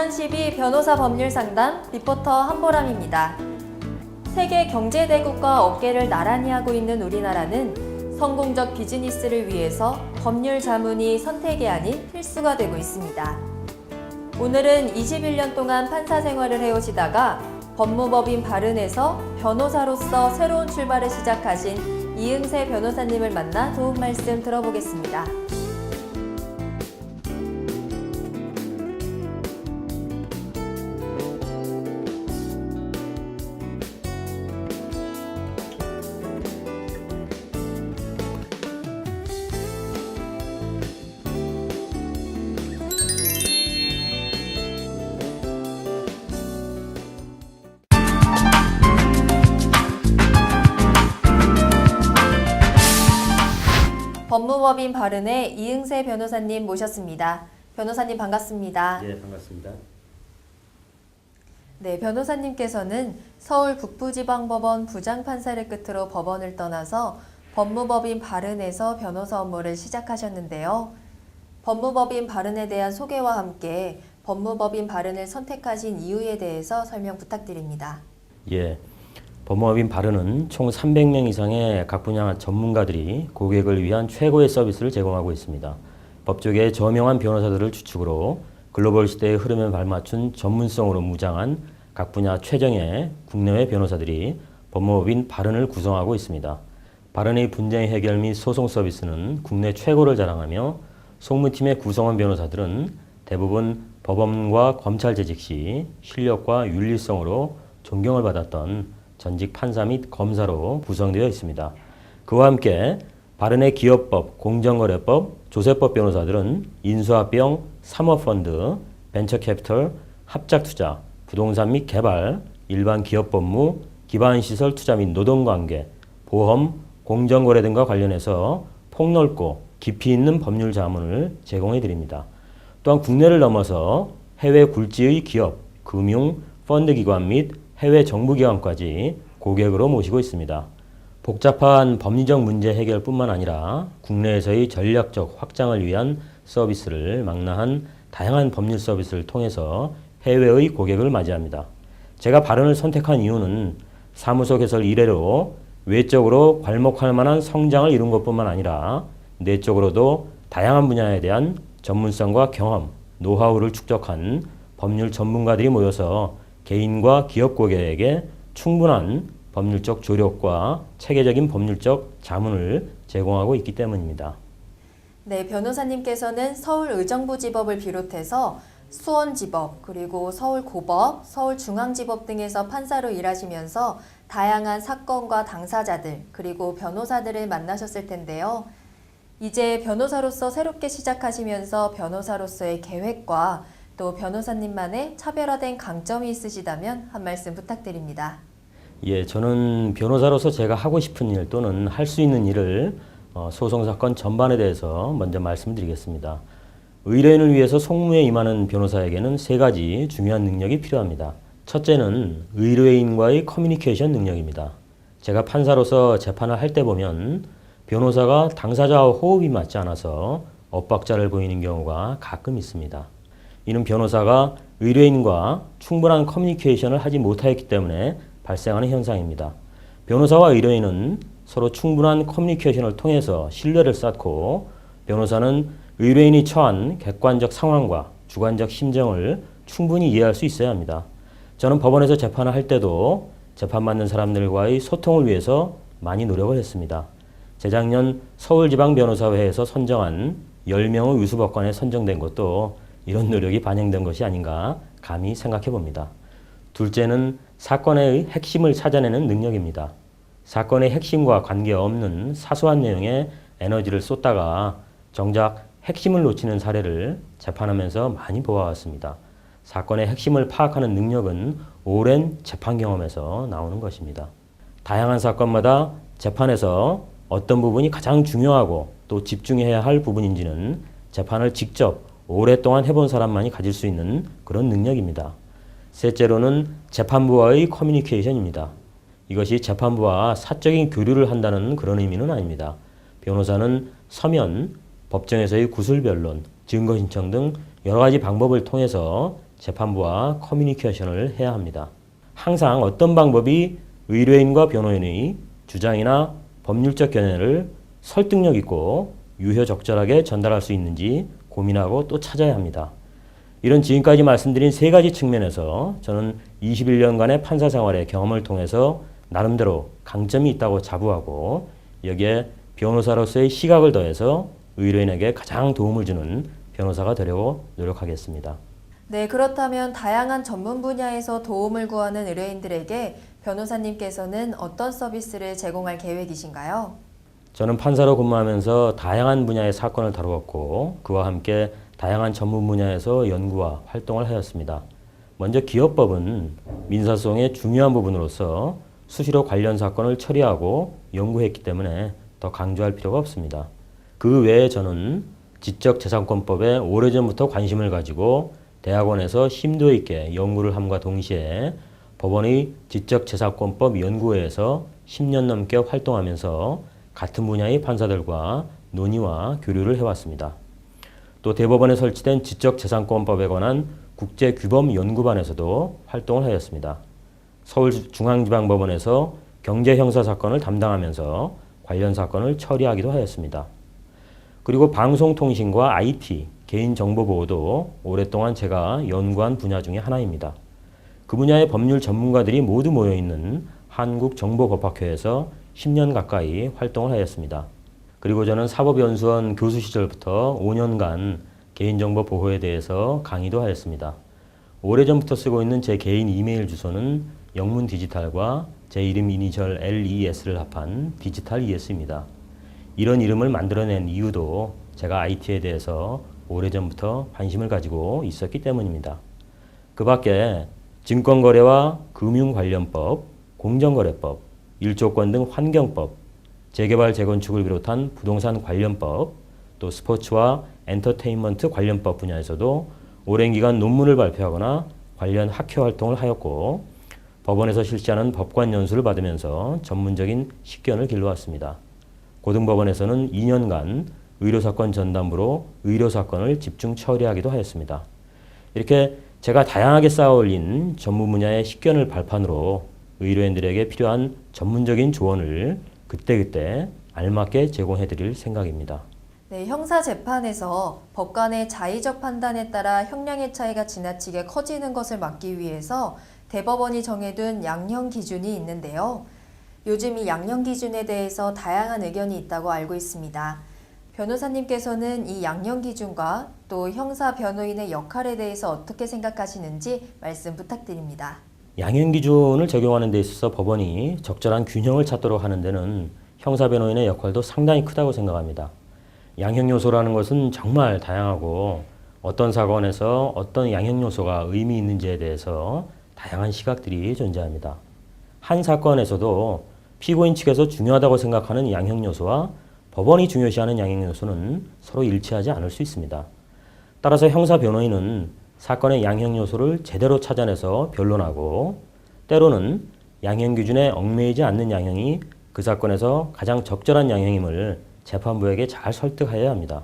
2012 변호사 법률 상담 리포터 한보람입니다. 세계 경제대국과 어깨를 나란히 하고 있는 우리나라는 성공적 비즈니스를 위해서 법률 자문이 선택이 아닌 필수가 되고 있습니다. 오늘은 21년 동안 판사 생활을 해오시다가 법무법인 바른에서 변호사로서 새로운 출발을 시작하신 이응세 변호사님을 만나 도움 말씀 들어보겠습니다. 법무법인 바른의 이응세 변호사님 모셨습니다. 변호사님 반갑습니다. 네, 반갑습니다. 네, 변호사님께서는 서울 북부지방법원 부장판사를 끝으로 법원을 떠나서 법무법인 바른에서 변호사 업무를 시작하셨는데요. 법무법인 바른에 대한 소개와 함께 법무법인 바른을 선택하신 이유에 대해서 설명 부탁드립니다. 예, 법무법인 바른은 총 300명 이상의 각 분야 전문가들이 고객을 위한 최고의 서비스를 제공하고 있습니다. 법조계의 저명한 변호사들을 주축으로 글로벌 시대의 흐름에 발맞춘 전문성으로 무장한 각 분야 최정예 국내외 변호사들이 법무법인 바른을 구성하고 있습니다. 바른의 분쟁 해결 및 소송 서비스는 국내 최고를 자랑하며 송무팀의 구성원 변호사들은 대부분 법원과 검찰 재직 시 실력과 윤리성으로 존경을 받았던 전직 판사 및 검사로 구성되어 있습니다. 그와 함께 바른의 기업법, 공정거래법, 조세법 변호사들은 인수합병, 사모펀드, 벤처캐피털, 합작투자, 부동산 및 개발, 일반 기업법무, 기반시설 투자 및 노동관계, 보험, 공정거래 등과 관련해서 폭넓고 깊이 있는 법률 자문을 제공해 드립니다. 또한 국내를 넘어서 해외 굴지의 기업, 금융, 펀드기관 및 해외 정부기관까지 고객으로 모시고 있습니다. 복잡한 법리적 문제 해결뿐만 아니라 국내에서의 전략적 확장을 위한 서비스를 망라한 다양한 법률 서비스를 통해서 해외의 고객을 맞이합니다. 제가 바른을 선택한 이유는 사무소 개설 이래로 외적으로 괄목할 만한 성장을 이룬 것뿐만 아니라 내적으로도 다양한 분야에 대한 전문성과 경험, 노하우를 축적한 법률 전문가들이 모여서 개인과 기업 고객에게 충분한 법률적 조력과 체계적인 법률적 자문을 제공하고 있기 때문입니다. 네, 변호사님께서는 서울의정부지법을 비롯해서 수원지법, 그리고 서울고법, 서울중앙지법 등에서 판사로 일하시면서 다양한 사건과 당사자들, 그리고 변호사들을 만나셨을 텐데요. 이제 변호사로서 새롭게 시작하시면서 변호사로서의 계획과 또 변호사님만의 차별화된 강점이 있으시다면 한 말씀 부탁드립니다. 예, 저는 변호사로서 제가 하고 싶은 일 또는 할 수 있는 일을 소송사건 전반에 대해서 먼저 말씀드리겠습니다. 의뢰인을 위해서 송무에 임하는 변호사에게는 세 가지 중요한 능력이 필요합니다. 첫째는 의뢰인과의 커뮤니케이션 능력입니다. 제가 판사로서 재판을 할 때 보면 변호사가 당사자와 호흡이 맞지 않아서 엇박자를 보이는 경우가 가끔 있습니다. 이는 변호사가 의뢰인과 충분한 커뮤니케이션을 하지 못하였기 때문에 발생하는 현상입니다. 변호사와 의뢰인은 서로 충분한 커뮤니케이션을 통해서 신뢰를 쌓고 변호사는 의뢰인이 처한 객관적 상황과 주관적 심정을 충분히 이해할 수 있어야 합니다. 저는 법원에서 재판을 할 때도 재판받는 사람들과의 소통을 위해서 많이 노력을 했습니다. 재작년 서울지방변호사회에서 선정한 10명의 유수법관에 선정된 것도 이런 노력이 반영된 것이 아닌가 감히 생각해 봅니다. 둘째는 사건의 핵심을 찾아내는 능력입니다. 사건의 핵심과 관계없는 사소한 내용에 에너지를 쏟다가 정작 핵심을 놓치는 사례를 재판하면서 많이 보아왔습니다. 사건의 핵심을 파악하는 능력은 오랜 재판 경험에서 나오는 것입니다. 다양한 사건마다 재판에서 어떤 부분이 가장 중요하고 또 집중해야 할 부분인지는 재판을 직접 오랫동안 해본 사람만이 가질 수 있는 그런 능력입니다. 셋째로는 재판부와의 커뮤니케이션입니다. 이것이 재판부와 사적인 교류를 한다는 그런 의미는 아닙니다. 변호사는 서면, 법정에서의 구술변론, 증거신청 등 여러 가지 방법을 통해서 재판부와 커뮤니케이션을 해야 합니다. 항상 어떤 방법이 의뢰인과 변호인의 주장이나 법률적 견해를 설득력 있고 유효적절하게 전달할 수 있는지 고민하고 또 찾아야 합니다. 이런 지금까지 말씀드린 세 가지 측면에서 저는 21년간의 판사 생활의 경험을 통해서 나름대로 강점이 있다고 자부하고 여기에 변호사로서의 시각을 더해서 의뢰인에게 가장 도움을 주는 변호사가 되려고 노력하겠습니다. 네, 그렇다면 다양한 전문 분야에서 도움을 구하는 의뢰인들에게 변호사님께서는 어떤 서비스를 제공할 계획이신가요? 저는 판사로 근무하면서 다양한 분야의 사건을 다루었고 그와 함께 다양한 전문 분야에서 연구와 활동을 하였습니다. 먼저 기업법은 민사소송의 중요한 부분으로서 수시로 관련 사건을 처리하고 연구했기 때문에 더 강조할 필요가 없습니다. 그 외에 저는 지적재산권법에 오래전부터 관심을 가지고 대학원에서 심도 있게 연구를 함과 동시에 법원의 지적재산권법 연구회에서 10년 넘게 활동하면서 같은 분야의 판사들과 논의와 교류를 해왔습니다. 또 대법원에 설치된 지적재산권법에 관한 국제규범연구반에서도 활동을 하였습니다. 서울중앙지방법원에서 경제형사사건을 담당하면서 관련 사건을 처리하기도 하였습니다. 그리고 방송통신과 IT, 개인정보보호도 오랫동안 제가 연구한 분야 중에 하나입니다. 그 분야의 법률 전문가들이 모두 모여있는 한국정보법학회에서 10년 가까이 활동을 하였습니다. 그리고 저는 사법연수원 교수 시절부터 5년간 개인정보 보호에 대해서 강의도 하였습니다. 오래전부터 쓰고 있는 제 개인 이메일 주소는 영문 디지털과 제 이름 이니셜 LES를 합한 디지털 ES입니다. 이런 이름을 만들어낸 이유도 제가 IT에 대해서 오래전부터 관심을 가지고 있었기 때문입니다. 그 밖에 증권거래와 금융관련법, 공정거래법, 일조권 등 환경법, 재개발 재건축을 비롯한 부동산 관련법, 또 스포츠와 엔터테인먼트 관련법 분야에서도 오랜 기간 논문을 발표하거나 관련 학회 활동을 하였고 법원에서 실시하는 법관 연수를 받으면서 전문적인 식견을 길러왔습니다. 고등법원에서는 2년간 의료사건 전담부로 의료사건을 집중 처리하기도 하였습니다. 이렇게 제가 다양하게 쌓아올린 전문 분야의 식견을 발판으로 의뢰인들에게 필요한 전문적인 조언을 그때그때 알맞게 제공해드릴 생각입니다. 네, 형사재판에서 법관의 자의적 판단에 따라 형량의 차이가 지나치게 커지는 것을 막기 위해서 대법원이 정해둔 양형 기준이 있는데요. 요즘 이 양형 기준에 대해서 다양한 의견이 있다고 알고 있습니다. 변호사님께서는 이 양형 기준과 또 형사 변호인의 역할에 대해서 어떻게 생각하시는지 말씀 부탁드립니다. 양형 기준을 적용하는 데 있어서 법원이 적절한 균형을 찾도록 하는 데는 형사 변호인의 역할도 상당히 크다고 생각합니다. 양형 요소라는 것은 정말 다양하고 어떤 사건에서 어떤 양형 요소가 의미 있는지에 대해서 다양한 시각들이 존재합니다. 한 사건에서도 피고인 측에서 중요하다고 생각하는 양형 요소와 법원이 중요시하는 양형 요소는 서로 일치하지 않을 수 있습니다. 따라서 형사 변호인은 사건의 양형 요소를 제대로 찾아내서 변론하고 때로는 양형 기준에 얽매이지 않는 양형이 그 사건에서 가장 적절한 양형임을 재판부에게 잘 설득해야 합니다.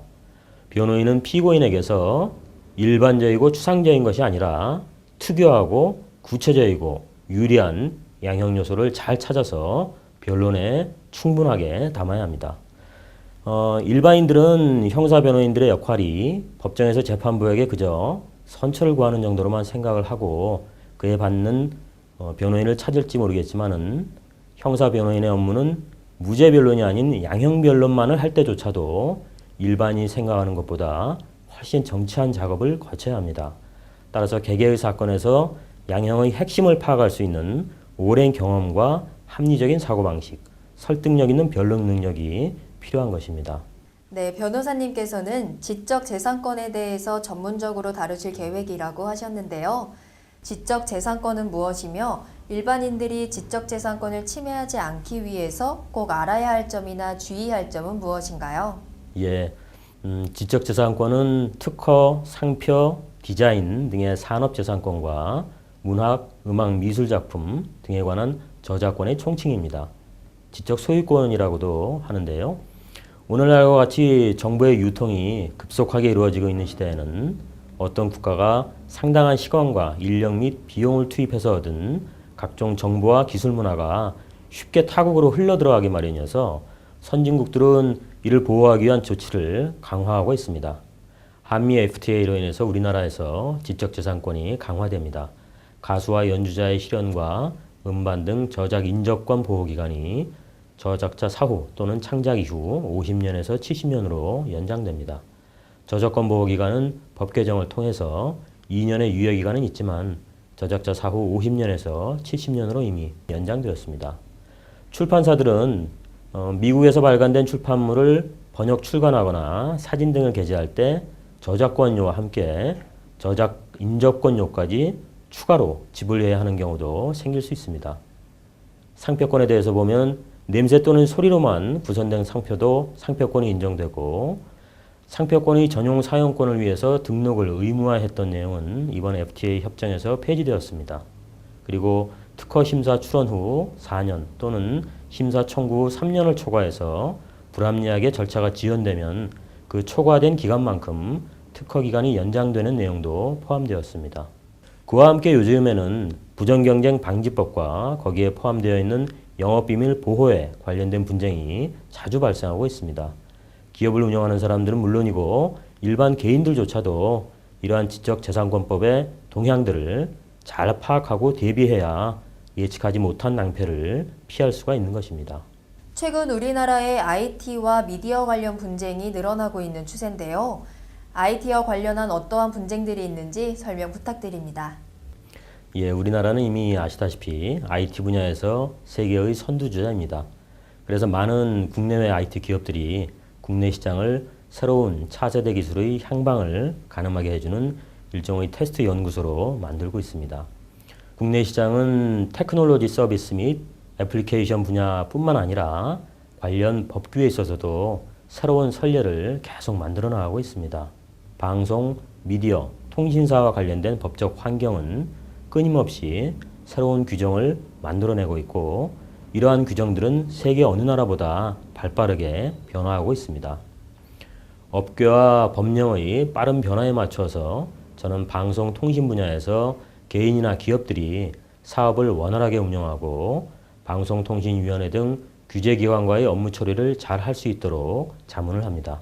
변호인은 피고인에게서 일반적이고 추상적인 것이 아니라 특유하고 구체적이고 유리한 양형 요소를 잘 찾아서 변론에 충분하게 담아야 합니다. 일반인들은 형사 변호인들의 역할이 법정에서 재판부에게 그저 선처를 구하는 정도로만 생각을 하고 그에 받는 변호인을 찾을지 모르겠지만은 형사 변호인의 업무는 무죄 변론이 아닌 양형 변론만을 할 때조차도 일반인이 생각하는 것보다 훨씬 정치한 작업을 거쳐야 합니다. 따라서 개개의 사건에서 양형의 핵심을 파악할 수 있는 오랜 경험과 합리적인 사고방식, 설득력 있는 변론 능력이 필요한 것입니다. 네, 변호사님께서는 지적재산권에 대해서 전문적으로 다루실 계획이라고 하셨는데요. 지적재산권은 무엇이며 일반인들이 지적재산권을 침해하지 않기 위해서 꼭 알아야 할 점이나 주의할 점은 무엇인가요? 예, 지적재산권은 특허, 상표, 디자인 등의 산업재산권과 문학, 음악, 미술작품 등에 관한 저작권의 총칭입니다. 지적 소유권이라고도 하는데요. 오늘날과 같이 정보의 유통이 급속하게 이루어지고 있는 시대에는 어떤 국가가 상당한 시간과 인력 및 비용을 투입해서 얻은 각종 정보와 기술 문화가 쉽게 타국으로 흘러들어가기 마련이어서 선진국들은 이를 보호하기 위한 조치를 강화하고 있습니다. 한미 FTA로 인해서 우리나라에서 지적재산권이 강화됩니다. 가수와 연주자의 실현과 음반 등 저작 인접권 보호기간이 저작자 사후 또는 창작 이후 50년에서 70년으로 연장됩니다. 저작권 보호기간은 법 개정을 통해서 2년의 유예기간은 있지만 저작자 사후 50년에서 70년으로 이미 연장되었습니다. 출판사들은 미국에서 발간된 출판물을 번역 출간하거나 사진 등을 게재할 때 저작권료와 함께 저작 인접권료까지 추가로 지불해야 하는 경우도 생길 수 있습니다. 상표권에 대해서 보면 냄새 또는 소리로만 구성된 상표도 상표권이 인정되고 상표권의 전용 사용권을 위해서 등록을 의무화했던 내용은 이번 FTA 협정에서 폐지되었습니다. 그리고 특허 심사 출원 후 4년 또는 심사 청구 후 3년을 초과해서 불합리하게 절차가 지연되면 그 초과된 기간만큼 특허 기간이 연장되는 내용도 포함되었습니다. 그와 함께 요즘에는 부정경쟁 방지법과 거기에 포함되어 있는 영업비밀 보호에 관련된 분쟁이 자주 발생하고 있습니다. 기업을 운영하는 사람들은 물론이고 일반 개인들조차도 이러한 지적재산권법의 동향들을 잘 파악하고 대비해야 예측하지 못한 낭패를 피할 수가 있는 것입니다. 최근 우리나라의 IT와 미디어 관련 분쟁이 늘어나고 있는 추세인데요. IT와 관련한 어떠한 분쟁들이 있는지 설명 부탁드립니다. 예, 우리나라는 이미 아시다시피 IT 분야에서 세계의 선두주자입니다. 그래서 많은 국내외 IT 기업들이 국내 시장을 새로운 차세대 기술의 향방을 가늠하게 해주는 일종의 테스트 연구소로 만들고 있습니다. 국내 시장은 테크놀로지 서비스 및 애플리케이션 분야뿐만 아니라 관련 법규에 있어서도 새로운 선례를 계속 만들어 나가고 있습니다. 방송, 미디어, 통신사와 관련된 법적 환경은 끊임없이 새로운 규정을 만들어내고 있고 이러한 규정들은 세계 어느 나라보다 발빠르게 변화하고 있습니다. 업계와 법령의 빠른 변화에 맞춰서 저는 방송 통신 분야에서 개인이나 기업들이 사업을 원활하게 운영하고 방송통신위원회 등 규제기관과의 업무 처리를 잘 할 수 있도록 자문을 합니다.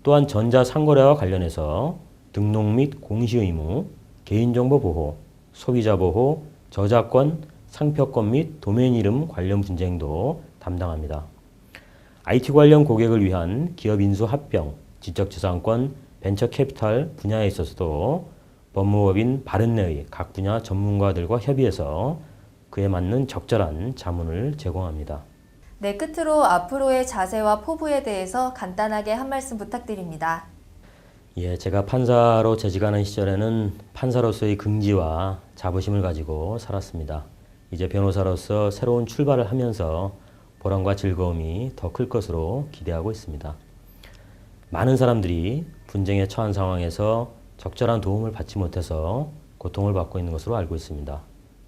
또한 전자상거래와 관련해서 등록 및 공시 의무, 개인정보 보호, 소비자 보호, 저작권, 상표권 및 도메인 이름 관련 분쟁도 담당합니다. IT 관련 고객을 위한 기업 인수 합병, 지적재산권, 벤처캐피탈 분야에 있어서도 법무법인 바른내의 각 분야 전문가들과 협의해서 그에 맞는 적절한 자문을 제공합니다. 네, 끝으로 앞으로의 자세와 포부에 대해서 간단하게 한 말씀 부탁드립니다. 예, 제가 판사로 재직하는 시절에는 판사로서의 긍지와 자부심을 가지고 살았습니다. 이제 변호사로서 새로운 출발을 하면서 보람과 즐거움이 더 클 것으로 기대하고 있습니다. 많은 사람들이 분쟁에 처한 상황에서 적절한 도움을 받지 못해서 고통을 받고 있는 것으로 알고 있습니다.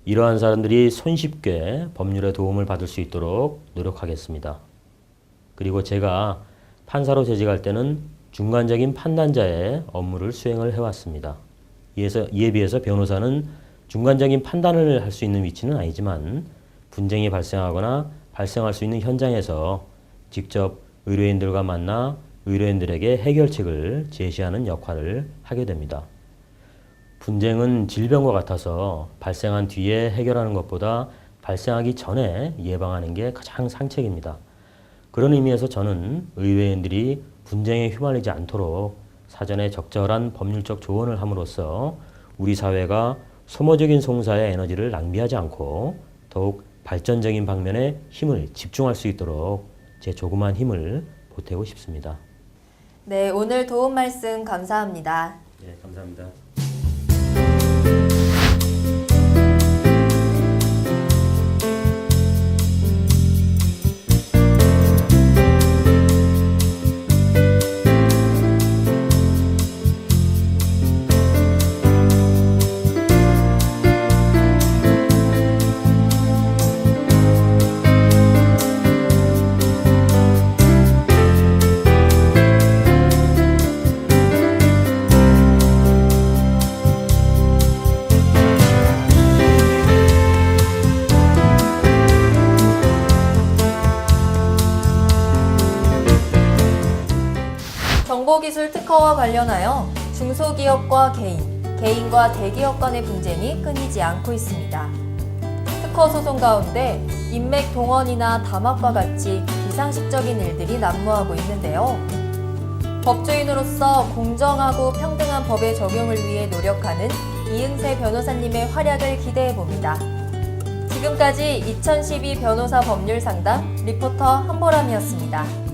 이러한 사람들이 손쉽게 법률의 도움을 받을 수 있도록 노력하겠습니다. 그리고 제가 판사로 재직할 때는 중간적인 판단자의 업무를 수행을 해왔습니다. 이에 비해서 변호사는 중간적인 판단을 할 수 있는 위치는 아니지만 분쟁이 발생하거나 발생할 수 있는 현장에서 직접 의뢰인들과 만나 의뢰인들에게 해결책을 제시하는 역할을 하게 됩니다. 분쟁은 질병과 같아서 발생한 뒤에 해결하는 것보다 발생하기 전에 예방하는 게 가장 상책입니다. 그런 의미에서 저는 의뢰인들이 분쟁에 휘말리지 않도록 사전에 적절한 법률적 조언을 함으로써 우리 사회가 소모적인 송사의 에너지를 낭비하지 않고 더욱 발전적인 방면에 힘을 집중할 수 있도록 제 조그만 힘을 보태고 싶습니다. 네, 오늘 도움 말씀 감사합니다. 네, 감사합니다. 정보기술 특허와 관련하여 중소기업과 개인과 대기업 간의 분쟁이 끊이지 않고 있습니다. 특허 소송 가운데 인맥 동원이나 담합과 같이 비상식적인 일들이 난무하고 있는데요. 법조인으로서 공정하고 평등한 법의 적용을 위해 노력하는 이응세 변호사님의 활약을 기대해 봅니다. 지금까지 2012 변호사 법률 상담 리포터 한보람이었습니다.